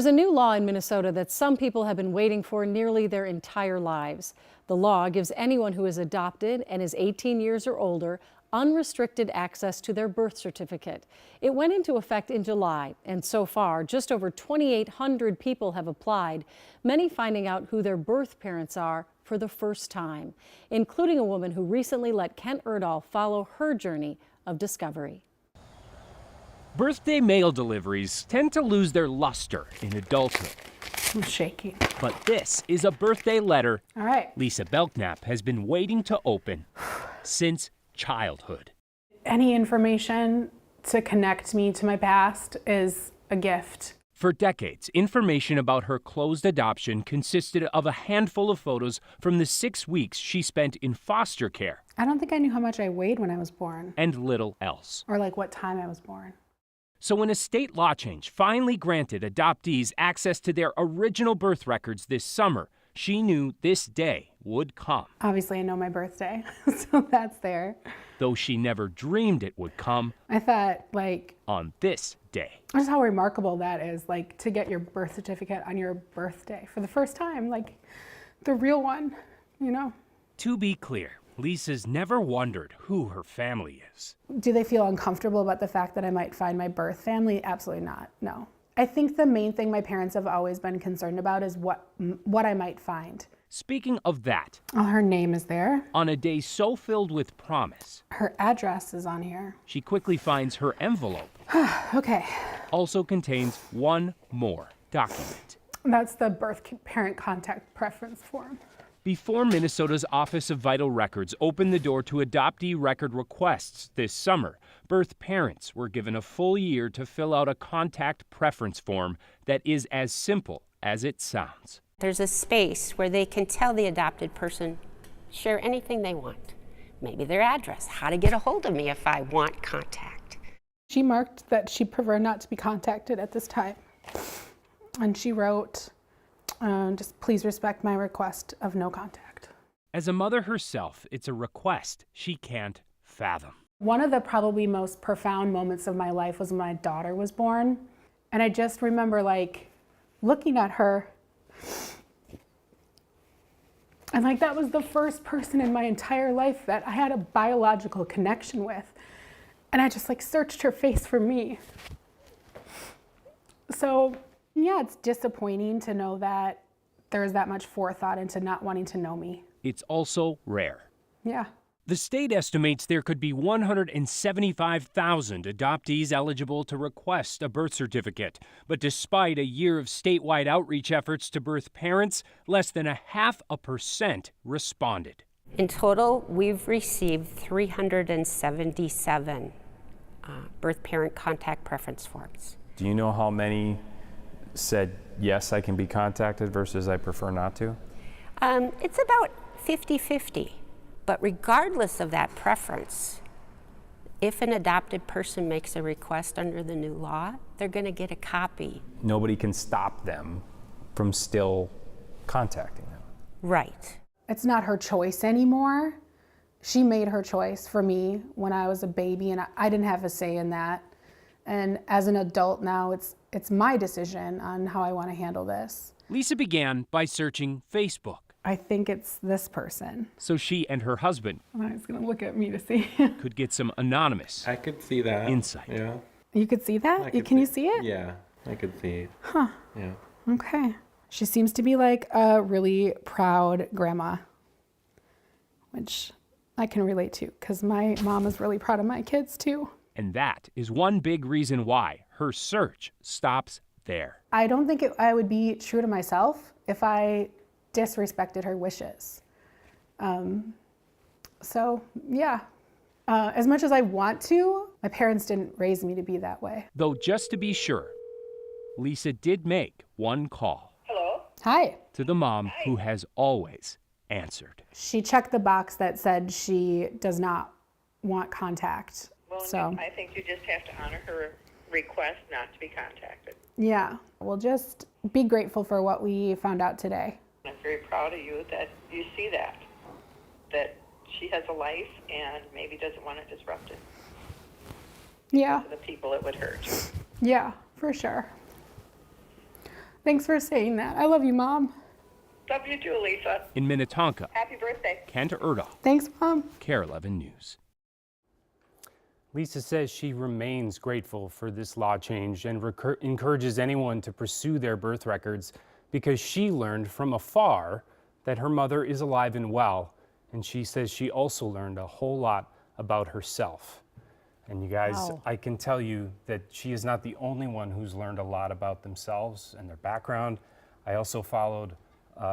There's a new law in Minnesota that some people have been waiting for nearly their entire lives. The law gives anyone who is adopted and is 18 years or older unrestricted access to their birth certificate. It went into effect in July, and so far, just over 2,800 people have applied, many finding out who their birth parents are for the first time, including a woman who recently let Kent Erdahl follow her journey of discovery. Birthday mail deliveries tend to lose their luster in adulthood. I'm shaking. But this is a birthday letter All right. Lisa Belknap has been waiting to open since childhood. Any information to connect me to my past is a gift. For decades, information about her closed adoption consisted of a handful of photos from the 6 weeks she spent in foster care. I don't think I knew how much I weighed when I was born. And little else. Or like what time I was born. So when a state law change finally granted adoptees access to their original birth records this summer, she knew this day would come. Obviously, I know my birthday, so that's there. Though she never dreamed it would come. I thought, like, on this day. Just how remarkable that is, like, to get your birth certificate on your birthday for the first time, like, the real one, you know? To be clear, Lisa's never wondered who her family is. Do they feel uncomfortable about the fact that I might find my birth family? Absolutely not, no. I think the main thing my parents have always been concerned about is what I might find. Speaking of that. Oh, her name is there. On a day so filled with promise. Her address is on here. She quickly finds her envelope. Okay. Also contains one more document. That's the birth parent contact preference form. Before Minnesota's Office of Vital Records opened the door to adoptee record requests this summer, birth parents were given a full year to fill out a contact preference form that is as simple as it sounds. There's a space where they can tell the adopted person, share anything they want. Maybe their address, how to get a hold of me if I want contact. She marked that she preferred not to be contacted at this time. And she wrote, just please respect my request of no contact. As a mother herself, it's a request she can't fathom. One of the probably most profound moments of my life was when my daughter was born. And I just remember like looking at her and like that was the first person in my entire life that I had a biological connection with. And I just like searched her face for me. So yeah, it's disappointing to know that there's that much forethought into not wanting to know me. It's also rare. Yeah. The state estimates there could be 175,000 adoptees eligible to request a birth certificate. But despite a year of statewide outreach efforts to birth parents, less than 0.5% responded. In total, we've received 377 birth parent contact preference forms. Do you know how many said, yes, I can be contacted versus I prefer not to? It's about 50-50. But regardless of that preference, if an adopted person makes a request under the new law, they're going to get a copy. Nobody can stop them from still contacting them. Right. It's not her choice anymore. She made her choice for me when I was a baby, and I didn't have a say in that. And as an adult now, it's my decision on how I want to handle this. Lisa began by searching Facebook. I think it's this person. So she and her husband He's going to look at me to see. could get some anonymous I could see that. insight. Yeah. You could see that? Can you see it? Yeah, I could see it. Huh. Yeah. Okay. She seems to be like a really proud grandma, which I can relate to because my mom is really proud of my kids too. And that is one big reason why her search stops there. I don't think I would be true to myself if I disrespected her wishes. So yeah, as much as I want to, my parents didn't raise me to be that way. Though just to be sure, Lisa did make one call. Hello? Hi. To the mom who has always answered. She checked the box that said she does not want contact. Well, So I think you just have to honor her request not to be contacted. yeah, we'll just be grateful for what we found out today. I'm very proud of you that you see that she has a life and maybe doesn't want it disrupted. Yeah, For the people it would hurt. yeah, for sure. Thanks for saying that. I love you, Mom. Love you too, Lisa. In Minnetonka, Happy birthday. Kent Erdahl, Thanks, Mom. KARE 11 News. Lisa says she remains grateful for this law change and encourages anyone to pursue their birth records because she learned from afar that her mother is alive and well. And she says she also learned a whole lot about herself. And you guys, Wow. I can tell you that she is not the only one who's learned a lot about themselves and their background. I also followed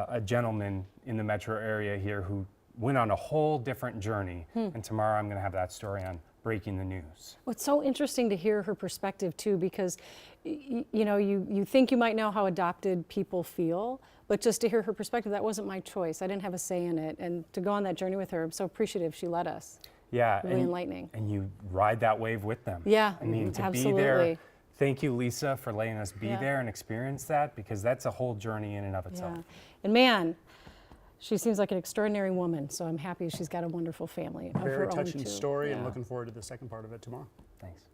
a gentleman in the metro area here who went on a whole different journey. And tomorrow I'm going to have that story on Breaking the News. Well, it's so interesting to hear her perspective too, because you know, you think you might know how adopted people feel, but just to hear her perspective, that wasn't my choice. I didn't have a say in it, and to go on that journey with her, I'm so appreciative she let us. Yeah, Really enlightening. And you ride that wave with them. Yeah, I mean, to absolutely. be there. Thank you, Lisa, for letting us be Yeah. there and experience that, because that's a whole journey in and of itself. Yeah. And man, she seems like an extraordinary woman, so I'm happy she's got a wonderful family of her Very own touching too. story, and Yeah. looking forward to the second part of it tomorrow. Thanks.